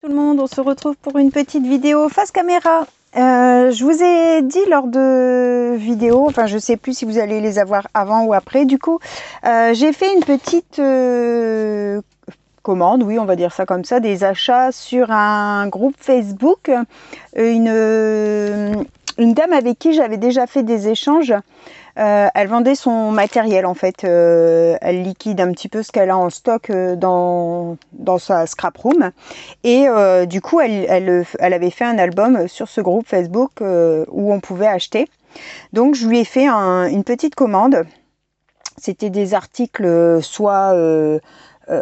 Tout le monde, on se retrouve pour une petite vidéo face caméra. Je vous ai dit lors de vidéos, enfin je sais plus si vous allez les avoir avant ou après, du coup j'ai fait une petite commande, oui on va dire ça comme ça, des achats sur un groupe Facebook. Une dame avec qui j'avais déjà fait des échanges, elle vendait son matériel en fait, elle liquide un petit peu ce qu'elle a en stock dans sa scrap room et du coup elle avait fait un album sur ce groupe Facebook où on pouvait acheter. Donc je lui ai fait une petite commande. C'était des articles soit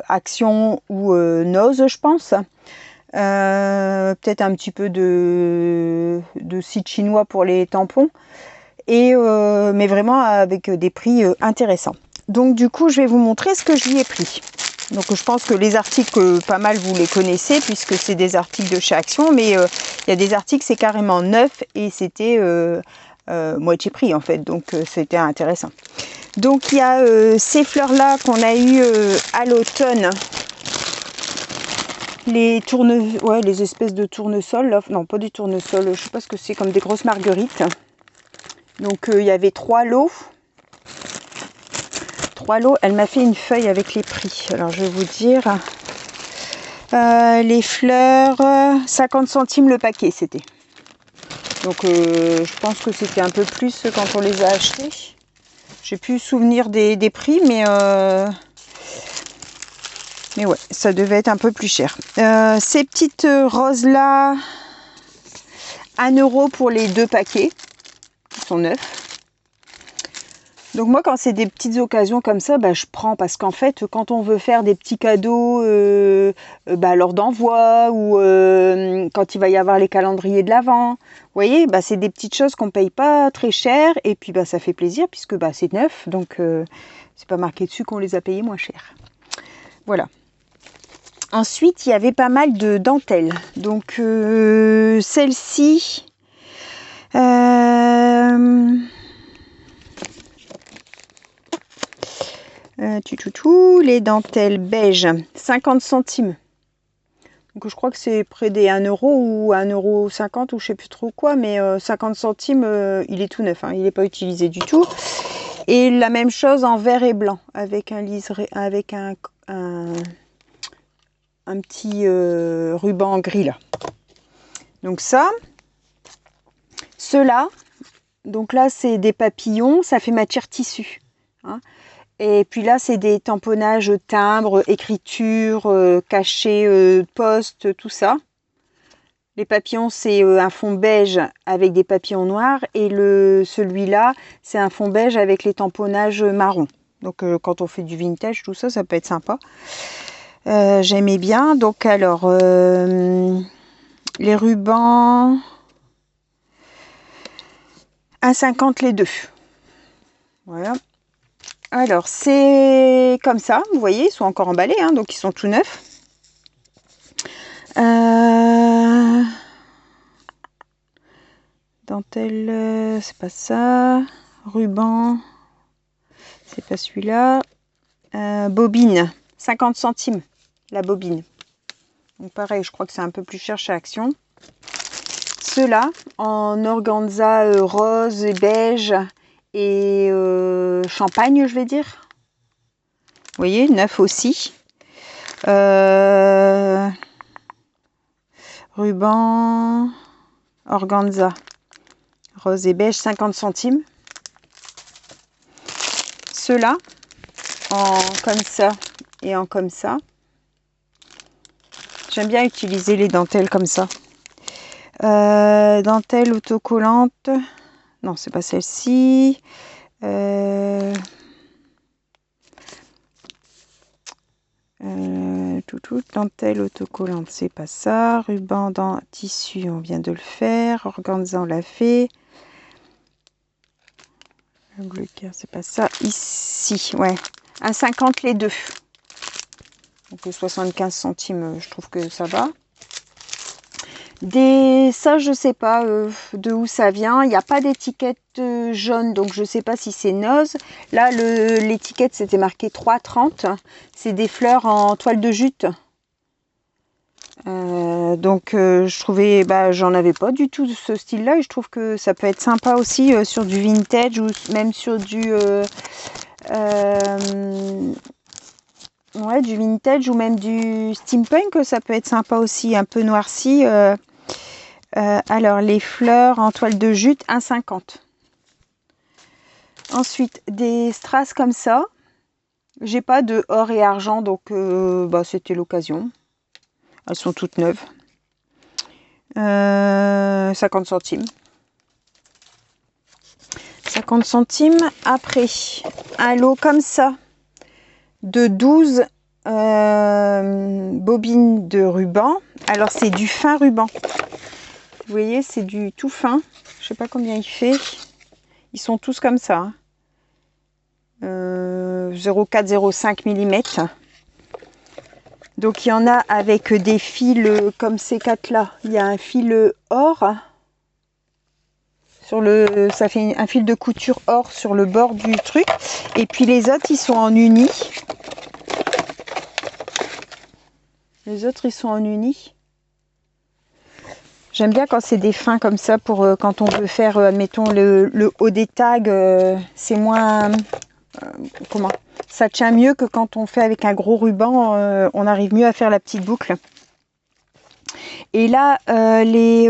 Action ou Nose je pense. Peut-être un petit peu de site chinois pour les tampons. Mais vraiment avec des prix intéressants. Donc du coup, je vais vous montrer ce que je lui ai pris. Donc je pense que les articles, pas mal vous les connaissez puisque c'est des articles de chez Action, mais il y a des articles c'est carrément neuf et c'était moitié prix en fait, donc c'était intéressant. Donc il y a ces fleurs là qu'on a eu à l'automne, les espèces de tournesol là. Non, pas du tournesol, je sais pas ce que c'est, comme des grosses marguerites. Donc il y avait 3 lots. 3 lots. Elle m'a fait une feuille avec les prix. Alors je vais vous dire. Les fleurs, 50 centimes le paquet c'était. Donc je pense que c'était un peu plus quand on les a achetés. J'ai plus souvenir des prix, mais ouais, ça devait être un peu plus cher. Ces petites roses là, 1 € pour les 2 paquets. Ils sont neufs. Donc moi, quand c'est des petites occasions comme ça, je prends, parce qu'en fait, quand on veut faire des petits cadeaux lors d'envoi ou quand il va y avoir les calendriers de l'Avent, vous voyez, c'est des petites choses qu'on paye pas très cher et puis ça fait plaisir puisque c'est neuf, donc c'est pas marqué dessus qu'on les a payés moins cher. Voilà. Ensuite, il y avait pas mal de dentelles. Donc celle-ci... les dentelles beige, 50 centimes. Donc je crois que c'est près des 1 € ou 1,50 € ou je sais plus trop quoi, mais 50 centimes, il est tout neuf, hein, il n'est pas utilisé du tout. Et la même chose en vert et blanc, avec un liseré, avec un petit ruban gris là. Donc ça, ceux-là, donc là c'est des papillons, ça fait matière tissu. Hein. Et puis là, c'est des tamponnages timbres, écriture, cachet, poste, tout ça. Les papillons, c'est un fond beige avec des papillons noirs. Et celui-là, c'est un fond beige avec les tamponnages marron. Donc quand on fait du vintage, tout ça, ça peut être sympa. J'aimais bien. Donc alors, les rubans, 1,50 les deux. Voilà. Alors, c'est comme ça, vous voyez, ils sont encore emballés, hein, donc ils sont tout neufs. Dentelle, c'est pas ça. Ruban, c'est pas celui-là. Bobine, 50 centimes la bobine. Donc pareil, je crois que c'est un peu plus cher chez Action. Ceux-là, en organza rose et beige et champagne, je vais dire. Vous voyez, neuf aussi. Ruban, organza, rose et beige, 50 centimes. Ceux-là, en comme ça et en comme ça. J'aime bien utiliser les dentelles comme ça. Dentelle autocollante. Non, c'est pas celle-ci. Dentelle autocollante, c'est pas ça. Ruban dans tissu, on vient de le faire. Organza, on l'a fait. Le bleu clair, c'est pas ça. Ici, ouais. 1,50 les deux. Donc 75 centimes, je trouve que ça va. Ça, je sais pas de où ça vient. Il n'y a pas d'étiquette jaune, donc je sais pas si c'est Nose. Là, l'étiquette, c'était marqué 3,30. C'est des fleurs en toile de jute. Donc je trouvais, j'en avais pas du tout de ce style-là et je trouve que ça peut être sympa aussi sur du vintage ou même sur du ouais, du vintage ou même du steampunk, ça peut être sympa aussi, un peu noirci. Alors les fleurs en toile de jute 1,50. Ensuite des strass comme ça. J'ai pas de or et argent donc c'était l'occasion. Elles sont toutes neuves. 50 centimes. 50 centimes. Après, un lot comme ça de 12 bobines de ruban. Alors, c'est du fin ruban. Vous voyez, c'est du tout fin. Je sais pas combien il fait. Ils sont tous comme ça. 0,4-0,5 mm. Donc il y en a avec des fils comme ces quatre là. Il y a un fil or sur le, ça fait un fil de couture or sur le bord du truc. Et puis les autres ils sont en uni. Les autres ils sont en uni. J'aime bien quand c'est des fins comme ça pour quand on veut faire, admettons le haut des tags, c'est moins comment? Ça tient mieux que quand on fait avec un gros ruban, on arrive mieux à faire la petite boucle. Et là, les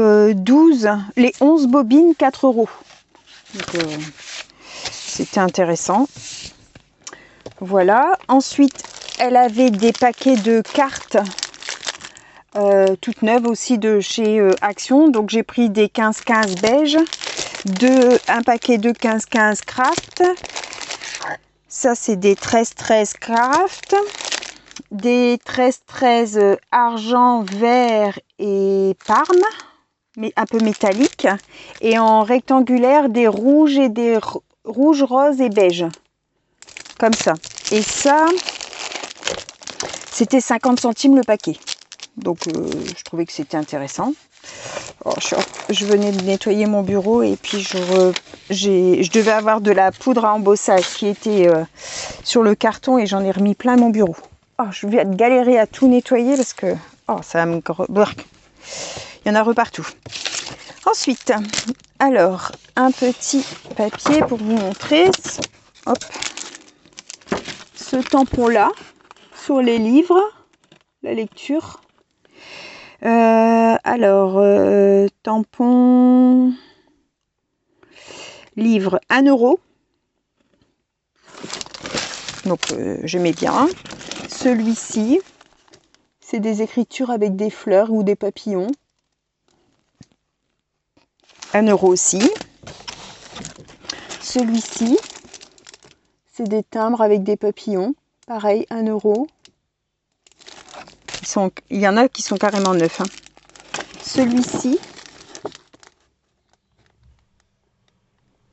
11 bobines, 4 €. Donc, c'était intéressant. Voilà. Ensuite, elle avait des paquets de cartes toutes neuves aussi de chez Action. Donc, j'ai pris des 15-15 beige, un paquet de 15-15 craft. Ça, c'est des 13-13 craft. Des 13-13 argent, vert et parme, mais un peu métallique. Et en rectangulaire, des rouges et des rouges, roses et beige. Comme ça. Et ça, c'était 50 centimes le paquet. Donc, je trouvais que c'était intéressant. Oh, je venais de nettoyer mon bureau et puis je devais avoir de la poudre à embossage qui était sur le carton et j'en ai remis plein mon bureau. Oh, je vais galérer à tout nettoyer parce que ça va me... Il y en a repartout. Ensuite, alors, un petit papier pour vous montrer. Hop. Ce tampon-là, sur les livres, la lecture. Tampon, livre, 1 €. Donc, j'aimais bien. Celui-ci, c'est des écritures avec des fleurs ou des papillons. 1 € aussi. Celui-ci, c'est des timbres avec des papillons. Pareil, 1 €. Il y en a qui sont carrément neufs. Hein. Celui-ci, je ne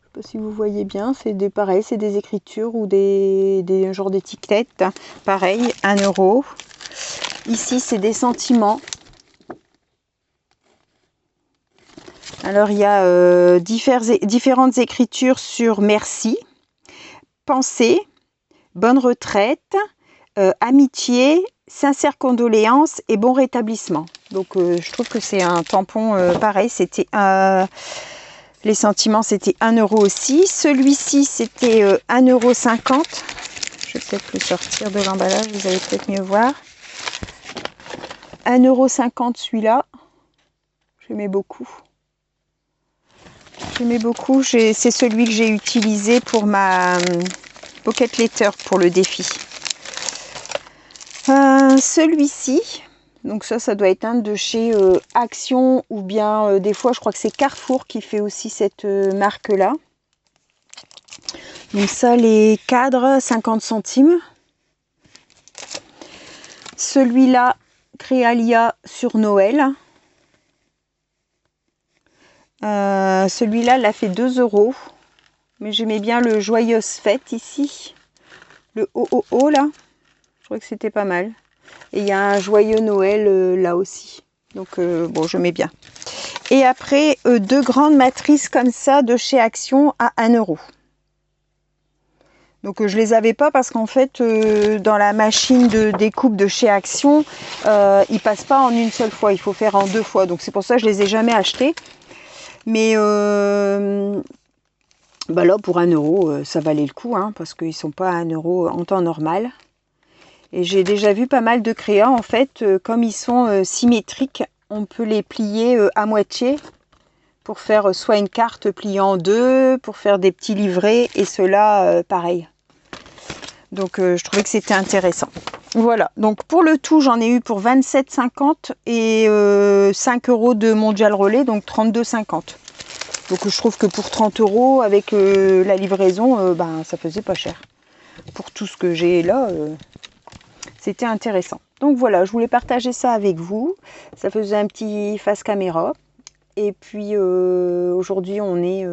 sais pas si vous voyez bien, c'est pareil, c'est des écritures ou des genres d'étiquettes. Pareil, 1 €. Ici, c'est des sentiments. Alors, il y a différentes écritures sur merci, pensée, bonne retraite, amitié, sincère condoléances et bon rétablissement. Donc, je trouve que c'est un tampon pareil. C'était les sentiments, c'était 1 € aussi. Celui-ci, c'était 1,50 €. Je vais peut-être le sortir de l'emballage, vous allez peut-être mieux voir. 1,50 € celui-là. J'aimais beaucoup. C'est celui que j'ai utilisé pour ma pocket letter pour le défi. Celui-ci, donc ça doit être un de chez Action ou bien des fois je crois que c'est Carrefour qui fait aussi cette marque-là. Donc ça, les cadres, 50 centimes. Celui-là, Créalia sur Noël. Celui-là, l'a fait 2 €. Mais j'aimais bien le Joyeuse Fête ici. Le OOO là. Je trouvais que c'était pas mal. Et il y a un Joyeux Noël là aussi. Donc bon, j'aimais bien. Et après, 2 grandes matrices comme ça de chez Action à 1 €. Donc je les avais pas parce qu'en fait dans la machine de découpe de chez Action, ils passent pas en une seule fois, il faut faire en 2 fois. Donc c'est pour ça que je les ai jamais achetés. Mais bah là pour 1 euro, ça valait le coup, hein, parce qu'ils sont pas à 1 euro en temps normal. Et j'ai déjà vu pas mal de crayons en fait, comme ils sont symétriques, on peut les plier à moitié pour faire soit une carte pliée en 2, pour faire des petits livrets, et ceux-là pareil. Donc je trouvais que c'était intéressant. Voilà, donc pour le tout, j'en ai eu pour 27,50 et 5 euros de Mondial Relais, donc 32,50. Donc je trouve que pour 30 euros avec la livraison, ben, ça faisait pas cher. Pour tout ce que j'ai là, c'était intéressant. Donc voilà, je voulais partager ça avec vous. Ça faisait un petit face caméra. Et puis aujourd'hui, on est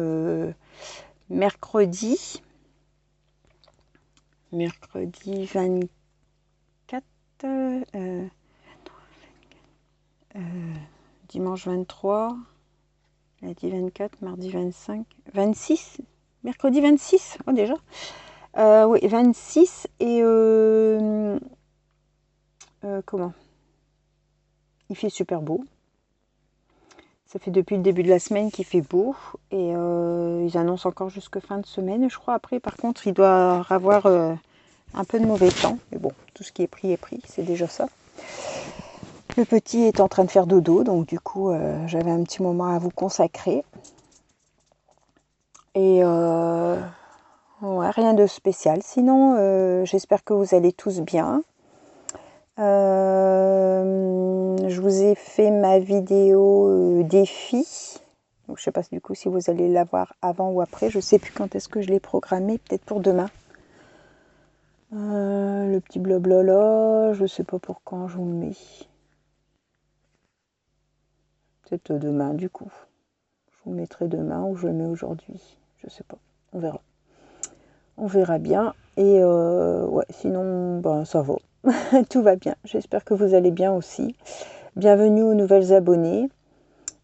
mercredi 24, dimanche 23, lundi 24, mardi 25, 26, mercredi 26, oh déjà, oui, 26 et comment, il fait super beau. Ça fait depuis le début de la semaine qu'il fait beau et ils annoncent encore jusque fin de semaine, je crois. Après, par contre, il doit avoir un peu de mauvais temps. Mais bon, tout ce qui est pris, c'est déjà ça. Le petit est en train de faire dodo, donc du coup, j'avais un petit moment à vous consacrer. Et ouais, rien de spécial. Sinon, j'espère que vous allez tous bien. Je vous ai fait ma vidéo défi. Donc, je sais pas du coup si vous allez la voir avant ou après. Je sais plus quand est-ce que je l'ai programmé. Peut-être pour demain. Le petit blablabla. Je sais pas pour quand je vous le mets. Peut-être demain du coup. Je vous le mettrai demain ou je le mets aujourd'hui. Je sais pas. On verra. On verra bien. Et ouais, sinon, ben, ça va. Tout va bien. J'espère que vous allez bien aussi. Bienvenue aux nouvelles abonnées.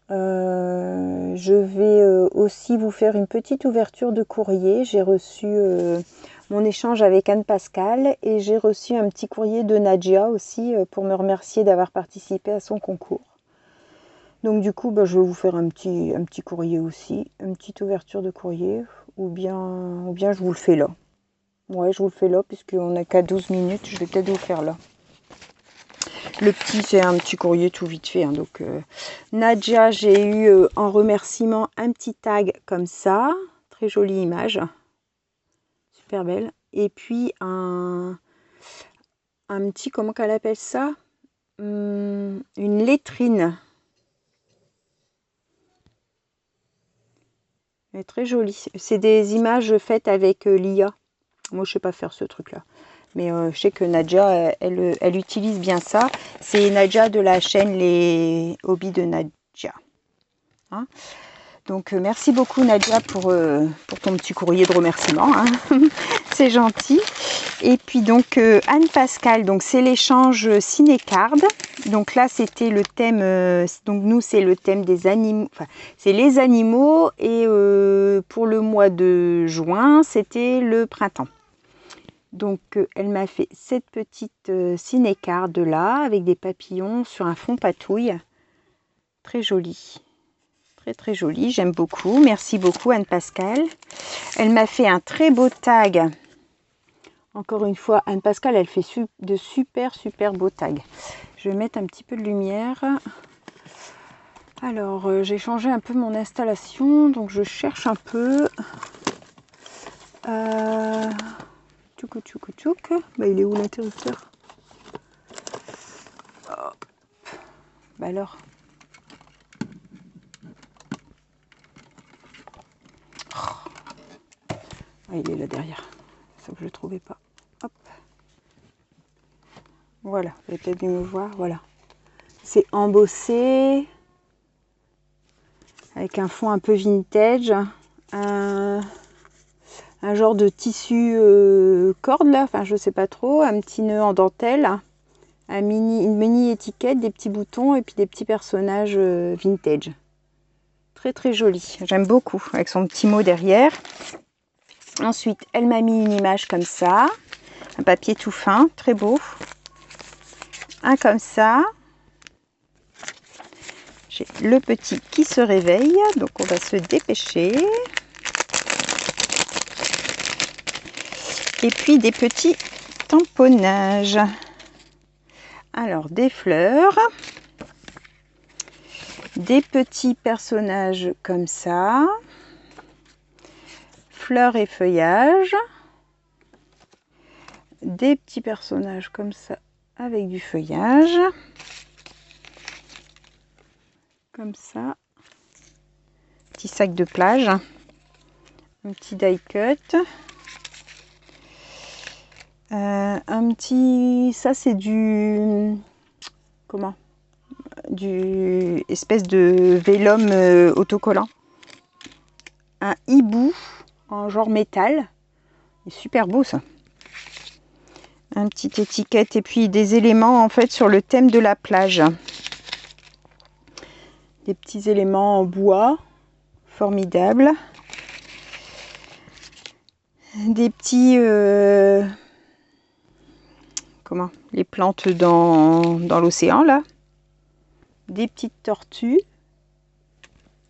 Je vais aussi vous faire une petite ouverture de courrier. J'ai reçu mon échange avec Anne-Pascale et j'ai reçu un petit courrier de Nadia aussi pour me remercier d'avoir participé à son concours. Donc du coup, bah, je vais vous faire un petit courrier aussi, une petite ouverture de courrier, ou bien je vous le fais là. Ouais, je vous le fais là puisqu'on n'a qu'à 12 minutes, je vais peut-être vous le faire là. Le petit, c'est un petit courrier tout vite fait. Hein, donc, Nadia, j'ai eu en remerciement un petit tag comme ça. Très jolie image. Super belle. Et puis, un petit, comment qu'elle appelle ça, une lettrine. Elle est très jolie. C'est des images faites avec l'IA. Moi, je sais pas faire ce truc-là. Mais je sais que Nadia, elle utilise bien ça. C'est Nadia de la chaîne Les Hobbies de Nadia. Hein, donc, merci beaucoup Nadia pour ton petit courrier de remerciement. Hein. C'est gentil. Et puis donc, Anne-Pascale, donc c'est l'échange ciné-card. Donc là, c'était le thème, donc nous, c'est le thème des animaux. Enfin, c'est les animaux. Et pour le mois de juin, c'était le printemps. Donc, elle m'a fait cette petite ciné-card là, avec des papillons sur un fond patouille. Très jolie. Très, très jolie. J'aime beaucoup. Merci beaucoup, Anne-Pascale. Elle m'a fait un très beau tag. Encore une fois, Anne-Pascale, elle fait de super, super beaux tags. Je vais mettre un petit peu de lumière. Alors, j'ai changé un peu mon installation. Donc, je cherche un peu. Tchouk, tchouk, tchouk. Bah, il est où l'interrupteur? Hop. Bah alors. Ah, il est là derrière. Sauf que je ne le trouvais pas. Hop. Voilà. Vous avez peut-être dû me voir. Voilà. C'est embossé. Avec un fond un peu vintage. Un genre de tissu corde là, enfin je sais pas trop, un petit nœud en dentelle, une mini étiquette, des petits boutons et puis des petits personnages vintage. Très très joli, j'aime beaucoup, avec son petit mot derrière. Ensuite, elle m'a mis une image comme ça. Un papier tout fin, très beau. Un comme ça. J'ai le petit qui se réveille, donc on va se dépêcher. Et puis des petits tamponnages. Alors, des fleurs. Des petits personnages comme ça. Fleurs et feuillages. Des petits personnages comme ça avec du feuillage. Comme ça. Petit sac de plage. Un petit die cut. Un petit... Ça c'est du... Comment? Du espèce de vélum autocollant. Un hibou en genre métal. C'est super beau ça. Un petit étiquette et puis des éléments en fait sur le thème de la plage. Des petits éléments en bois. Formidable. Des petits... comment? Les plantes dans l'océan là. Des petites tortues.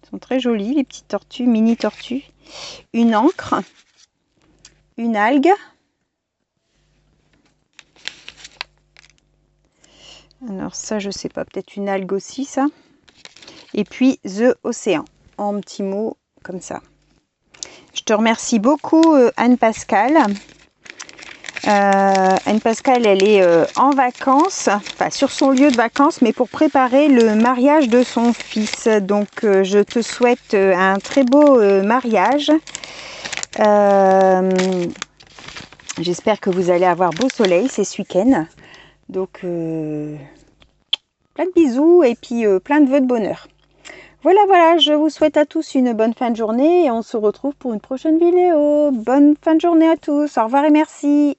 Elles sont très jolies les petites tortues, mini tortues. Une encre. Une algue. Alors ça je sais pas, peut-être une algue aussi ça. Et puis The Océan en petits mots comme ça. Je te remercie beaucoup Anne-Pascale. Anne-Pascale elle est en vacances, enfin sur son lieu de vacances, mais pour préparer le mariage de son fils. Donc je te souhaite un très beau mariage. J'espère que vous allez avoir beau soleil, c'est ce week-end. Donc, plein de bisous et puis plein de vœux de bonheur. Voilà, voilà, je vous souhaite à tous une bonne fin de journée et on se retrouve pour une prochaine vidéo. Bonne fin de journée à tous, au revoir et merci.